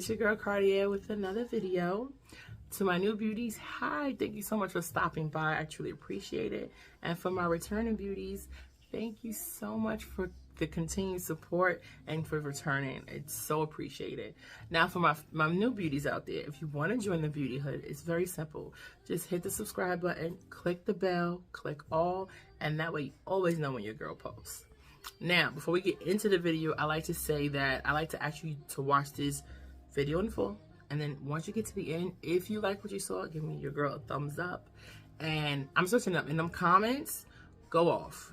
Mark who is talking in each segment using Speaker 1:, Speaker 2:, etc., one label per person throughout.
Speaker 1: It's your girl Cartier with another video. To my new beauties, hi, thank you so much for stopping by. I truly appreciate it. And for my returning beauties, thank you so much for the continued support and for returning. It's so appreciated. Now for my new beauties out there, if you want to join the Beautihood, it's very simple. Just hit the subscribe button, click the bell, click all, and that way you always know when your girl posts. Now, before we get into the video, I like to say that I like to ask you to watch this video in full. And then once you get to the end, if you like what you saw, give me your girl a thumbs up. And I'm searching up in them comments, go off.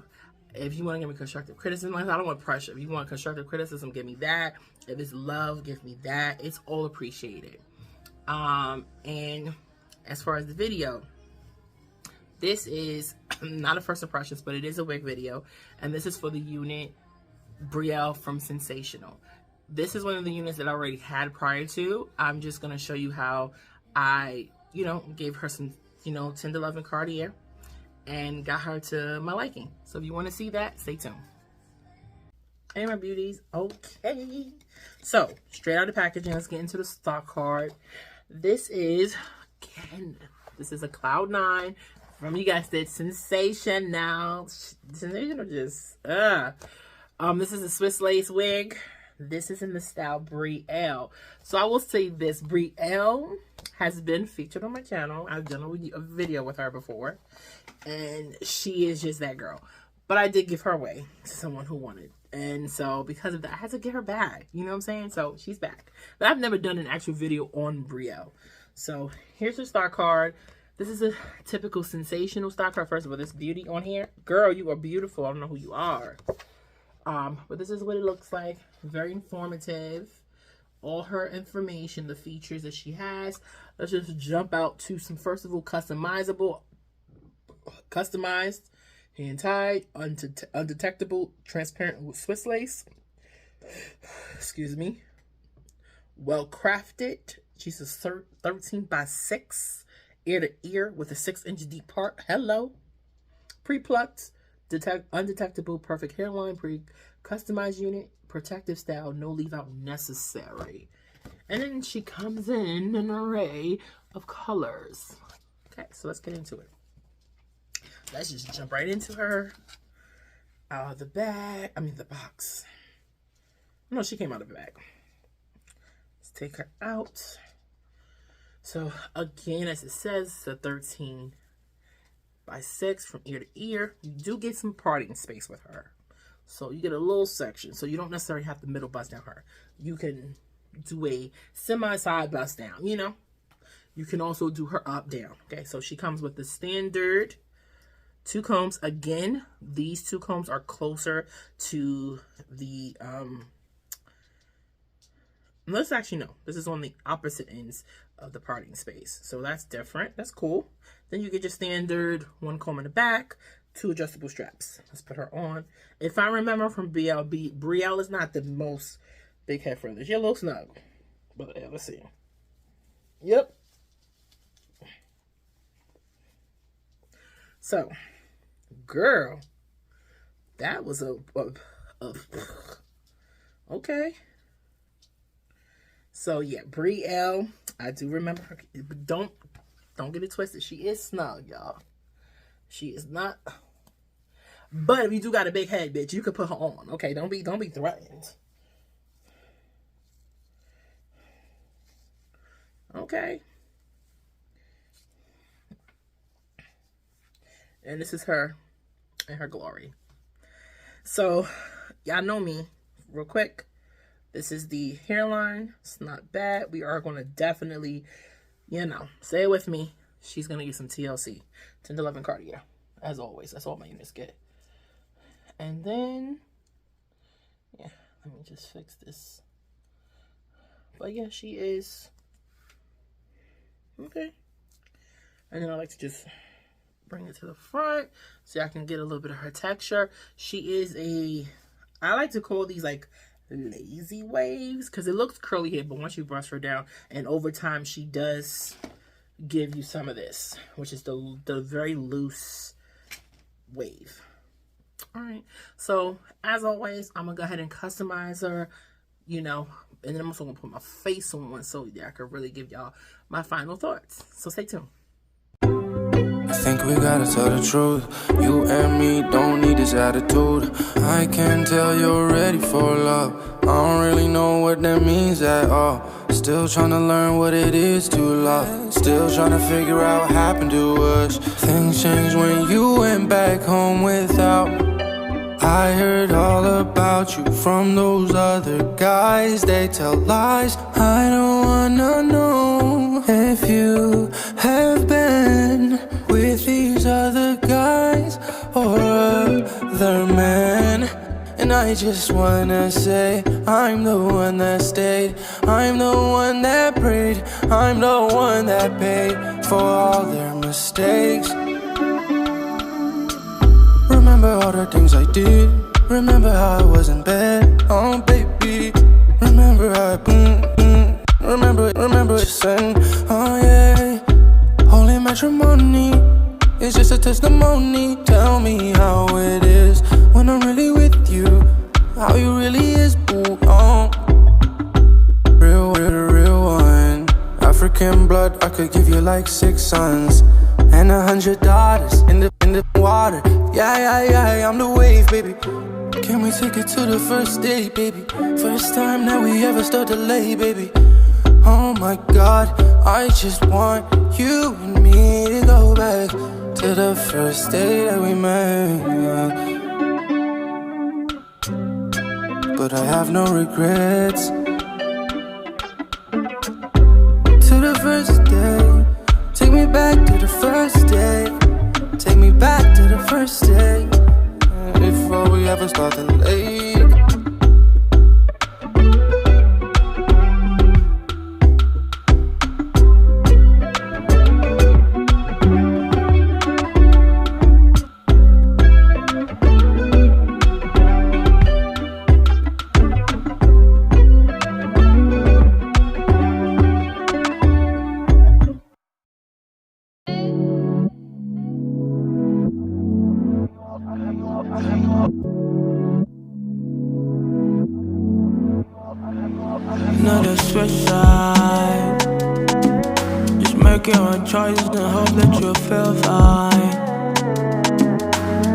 Speaker 1: If you want to give me constructive criticism, I don't want pressure. If you want constructive criticism, give me that. If it's love, give me that. It's all appreciated. And as far as the video, this is not a first impressions, but it is a wig video. And this is for the unit Brielle from Sensationnel. This is one of the units that I already had prior to. I'm just going to show you how I, gave her some, tender love and Cartier and got her to my liking. So if you want to see that, stay tuned. Hey, my beauties. Okay. So, straight out of the packaging, let's get into the stock card. This is, again, this is a Cloud 9 from, you guys did Sensationnel. Sensational just, this is a Swiss lace wig. This is in the style Brielle. So I will say this, Brielle has been featured on my channel. I've done a video with her before. And she is just that girl. But I did give her away to someone who wanted. And so because of that, I had to get her back. You know what I'm saying? So she's back. But I've never done an actual video on Brielle. So here's her star card. This is a typical Sensational star card. First of all, this beauty on here. Girl, you are beautiful. I don't know who you are. But this is what it looks like. Very informative. All her information, the features that she has. Let's just jump out to some, first of all, customized, hand-tied, undetectable, transparent with Swiss lace. Excuse me. Well-crafted. She's a 13 by 6, ear to ear with a 6-inch deep part. Hello. Pre-plucked. Undetectable, perfect hairline, customized unit, protective style, no leave out necessary. And then she comes in an array of colors. Okay, so let's get into it. Let's just jump right into her. Out of the bag, the box. No, she came out of the bag. Let's take her out. So again, as it says, the 13 by 6 from ear to ear. You do get some parting space with her. So you get a little section. So you don't necessarily have the middle bust down her. You can do a semi-side bust down, You can also do her up down. Okay, so she comes with the standard 2 combs. Again, these 2 combs are closer to the let's actually no. This is on the opposite ends of the parting space. So that's different. That's cool. Then you get your standard 1 comb in the back, 2 adjustable straps. Let's put her on. If I remember from Brielle is not the most big head friendly. She's a little snug. But yeah, let's see. Yep. So, girl, that was a okay. So yeah, Brielle, I do remember her. But don't get it twisted. She is snug, y'all. She is not. But if you do got a big head, bitch, you could put her on. Okay, don't be threatened. Okay. And this is her in her glory. So, y'all know me. Real quick. This is the hairline. It's not bad. We are going to definitely, say it with me. She's going to get some TLC. Tender Love and Cartier. As always. That's all my units get. And then, yeah, let me just fix this. But yeah, she is. Okay. And then I like to just bring it to the front so I can get a little bit of her texture. She is I like to call these like lazy waves because it looks curly here, but once you brush her down and over time she does give you some of this, which is the very loose wave. All right, so as always, I'm gonna go ahead and customize her you know, and then I'm also gonna put my face on one so that I can really give y'all my final thoughts. So stay tuned.
Speaker 2: I think we gotta tell the truth. You and me don't need this attitude. I can tell you're ready for love. I don't really know what that means at all. Still trying to learn what it is to love. Still trying to figure out what happened to us. Things changed when you went back home without me. I heard all about you from those other guys. They tell lies. I don't wanna know if you have been with these other guys or other men. And I just wanna say I'm the one that stayed, I'm the one that prayed, I'm the one that paid for all their mistakes. Remember all the things I did. Remember how I was in bed. Oh baby. Remember how Remember just saying, oh yeah. Holy matrimony is just a testimony. Tell me how it is when I'm really with you. How you really is, boo. Oh. Real one. African blood, I could give you like 6 sons and 100 daughters in the water. Yeah, I'm the wave, baby. Can we take it to the first date, baby? First time that we ever start to lay, baby. Oh my God, I just want you and me to go back to the first day that we met. But I have no regrets. To the first day, take me back to the first day. Take me back to the first day. Before we ever start to late. Another switch side. Just make your own choices and hope that you'll feel fine.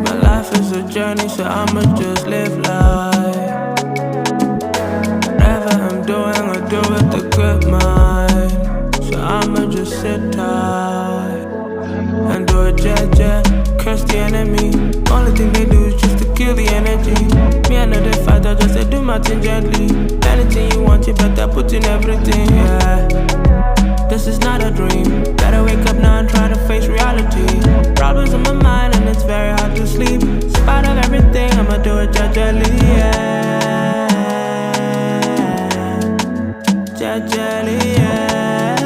Speaker 2: My life is a journey, so I'ma just live life. Whatever I'm doing, I do with a good mind. So I'ma just sit tight and do a jet, curse the enemy. Only thing they do is just to kill the energy. Me, I know they fight, I just do my thing gently. Anything you want, you better put in everything, yeah. This is not a dream. Better wake up now and try to face reality. Problems in my mind and it's very hard to sleep. In spite of everything, I'ma do it gently, yeah. Gently, yeah.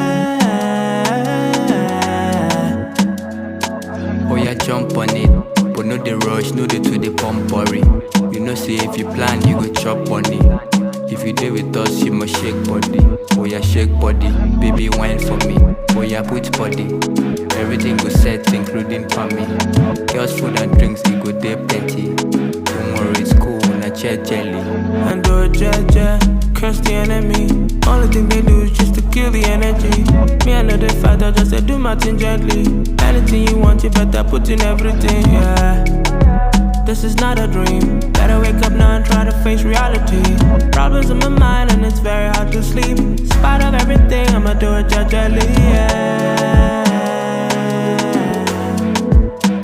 Speaker 3: Oh yeah, jump on it. But no the rush, no the to the pompery. You know, say if you plan, you go chop on it. If you do with us, you must shake body. Oh yeah, shake body. Baby, wine for me. Oh yeah, put body. Everything go set, including for me. Girls, food and drinks, it go there plenty. Don't worry, it's cool, na jelly.
Speaker 2: And do a jet, curse the enemy. Only thing they do is just to kill the energy. Me, I know they fight, I just do my thing gently. Anything you want, you better put in everything, yeah. This is not a dream. Better wake up now and try to face reality. Problems in my mind and it's very hard to sleep. In spite of everything, I'ma do it gently, yeah.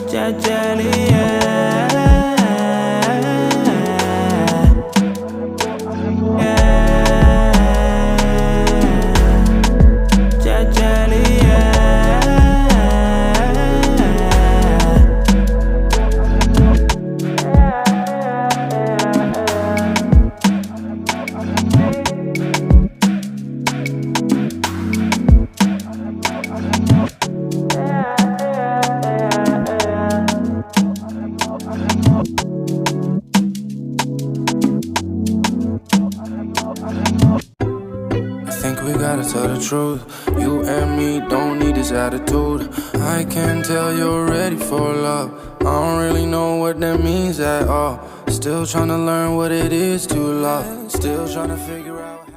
Speaker 2: Gently, yeah. Tell the truth, you and me don't need this attitude. I can tell you're ready for love. I don't really know what that means at all. Still trying to learn what it is to love. Still trying to figure out.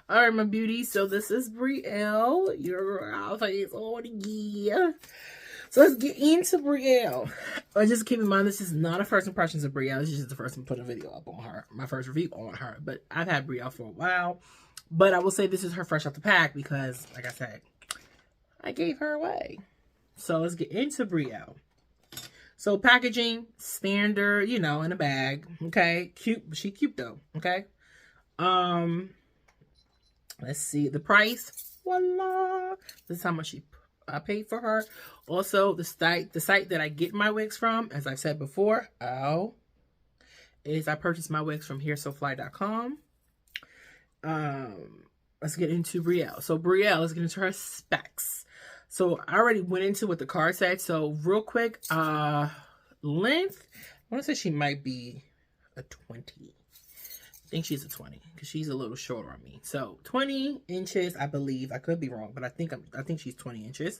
Speaker 1: All right, my beauty. So this is Brielle. Your outfit is on, yeah. So let's get into Brielle. Just keep in mind, this is not a first impressions of Brielle. This is just the first time putting a video up on her. My first review on her. But I've had Brielle for a while. But I will say this is her fresh off the pack because, like I said, I gave her away. So let's get into Brielle. So packaging, standard, you know, in a bag. Okay. Cute. She cute though. Okay. Let's see the price. Voila! This is how much I paid for her. Also, the site that I get my wigs from, as I've said before, is I purchased my wigs from heresofly.com. Let's get into Brielle. So Brielle, let's get into her specs. So I already went into what the card said. So real quick, length. I want to say she might be a 20. I think she's a 20 because she's a little shorter on me. So 20 inches, I believe. I could be wrong, but I think she's 20 inches.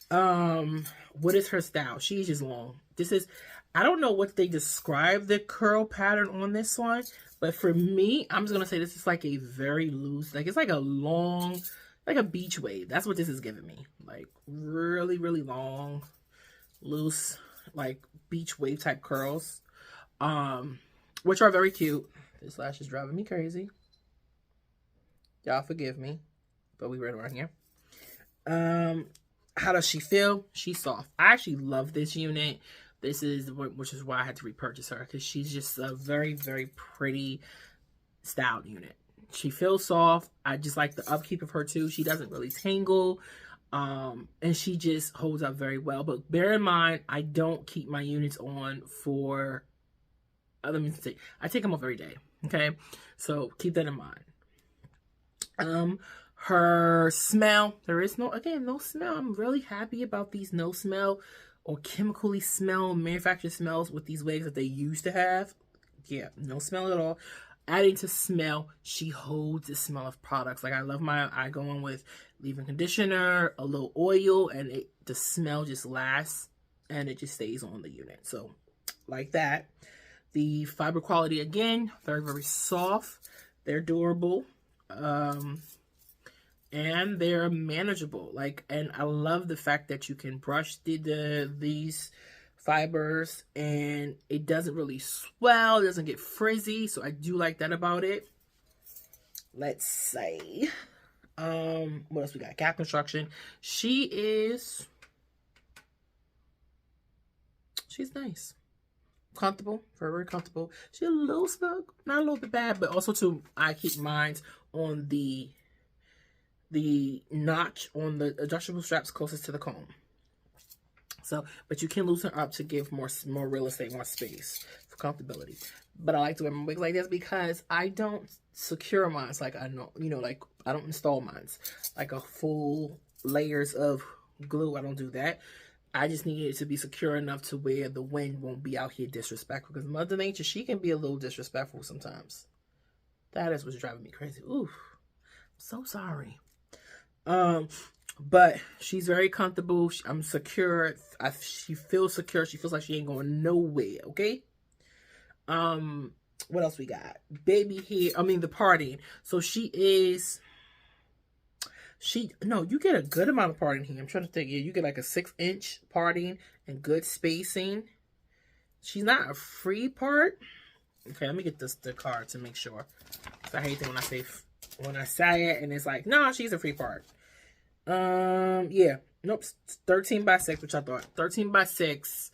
Speaker 1: What is her style? She's just long. This is, I don't know what they describe the curl pattern on this one, but for me, I'm just gonna say this is like a very loose, like it's like a long, like a beach wave. That's what this is giving me. Like really, really long, loose, like beach wave type curls. Which are very cute. This lash is driving me crazy. Y'all forgive me, but we read around here. How does she feel? She's soft. I actually love this unit. This is, which is why I had to repurchase her, because she's just a very, very pretty styled unit. She feels soft. I just like the upkeep of her too. She doesn't really tangle. And she just holds up very well. But bear in mind, I don't keep my units on for, let me see, I take them off every day. Okay, so keep that in mind. Her smell, there is no smell. I'm really happy about these no smell or chemically smell manufactured smells with these wigs that they used to have. Yeah, no smell at all. Adding to smell, she holds the smell of products. Like I go in with leave-in conditioner, a little oil, and the smell just lasts and it just stays on the unit. So like that. The fiber quality, again, very, very soft. They're durable. And they're manageable. And I love the fact that you can brush these fibers and it doesn't really swell. It doesn't get frizzy. So I do like that about it. Let's say, what else we got? Cap construction. She's nice. Comfortable, very, very comfortable. She's a little snug, not a little bit bad, but also too, I keep mine on the notch on the adjustable straps closest to the comb. So, but you can loosen her up to give more real estate, more space for comfortability. But I like to wear my wigs like this because I don't secure mine. Like I know, like I don't install mine like a full layers of glue. I don't do that. I just need it to be secure enough to where the wind won't be out here disrespectful. Because Mother Nature, she can be a little disrespectful sometimes. That is what's driving me crazy. Oof. I'm so sorry. But she's very comfortable. I'm secure. She feels secure. She feels like she ain't going nowhere. Okay. What else we got? Baby hair. The parting. So you get a good amount of parting here. I'm trying to think. Yeah, you get like a 6-inch parting and good spacing. She's not a free part. Okay, let me get the card to make sure. I hate it when I say it and it's like, no, she's a free part. Yeah, nope, 13 by 6, which I thought 13 by 6,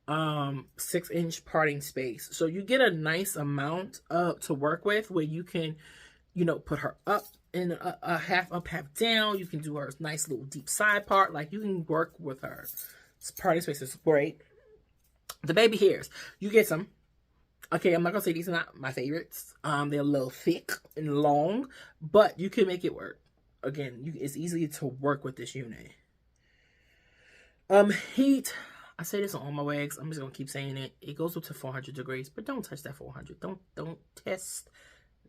Speaker 1: 6-inch parting space. So you get a nice amount to work with where you can, put her up in a half up, half down. You can do her nice little deep side part. Like you can work with her. This parting space is great. The baby hairs, you get some. Okay, I'm not gonna say these are not my favorites. They're a little thick and long, but you can make it work. Again, it's easy to work with this unit. Heat. I say this on all my wigs. I'm just gonna keep saying it. It goes up to 400 degrees, but don't touch that 400. Don't test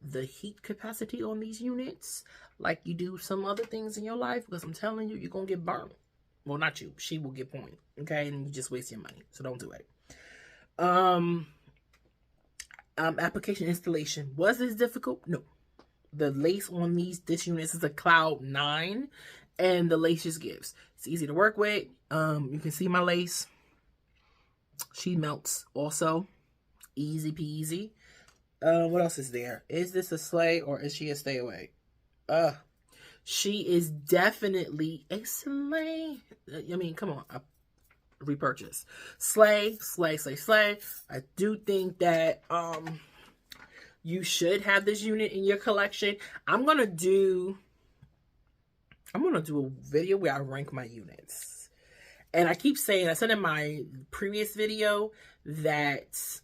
Speaker 1: the heat capacity on these units like you do some other things in your life, because I'm telling you, you're gonna get burned. Well, not you. She will get point. Okay, and you just waste your money. So don't do it. Application installation. Was this difficult? No. The lace on this unit is a Cloud 9, and the lace just gives. It's easy to work with. You can see my lace. She melts also. Easy peasy. What else is there? Is this a slay or is she a stay away? She is definitely a slay. I mean, come on. Repurchase. Slay, slay, slay, slay. I do think that you should have this unit in your collection. I'm gonna do a video where I rank my units. And I keep saying, I said in my previous video that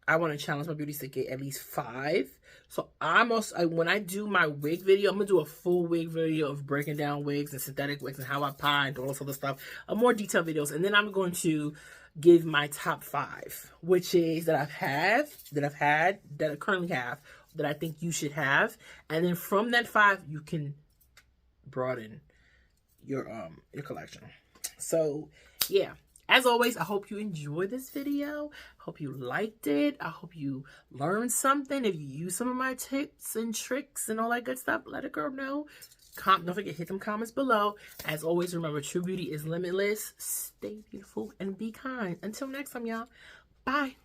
Speaker 1: I want to challenge my beauties to get at least 5. So when I do my wig video, I'm going to do a full wig video of breaking down wigs and synthetic wigs and how I pie and all this other stuff. More detailed videos. And then I'm going to give my top 5, which is that I currently have, that I think you should have. And then from that 5, you can broaden your collection. So yeah, as always, I hope you enjoyed this video. Hope you liked it. I hope you learned something. If you use some of my tips and tricks and all that good stuff, let a girl know. Don't forget, hit them comments below. As always, remember, true beauty is limitless. Stay beautiful and be kind. Until next time, y'all. Bye.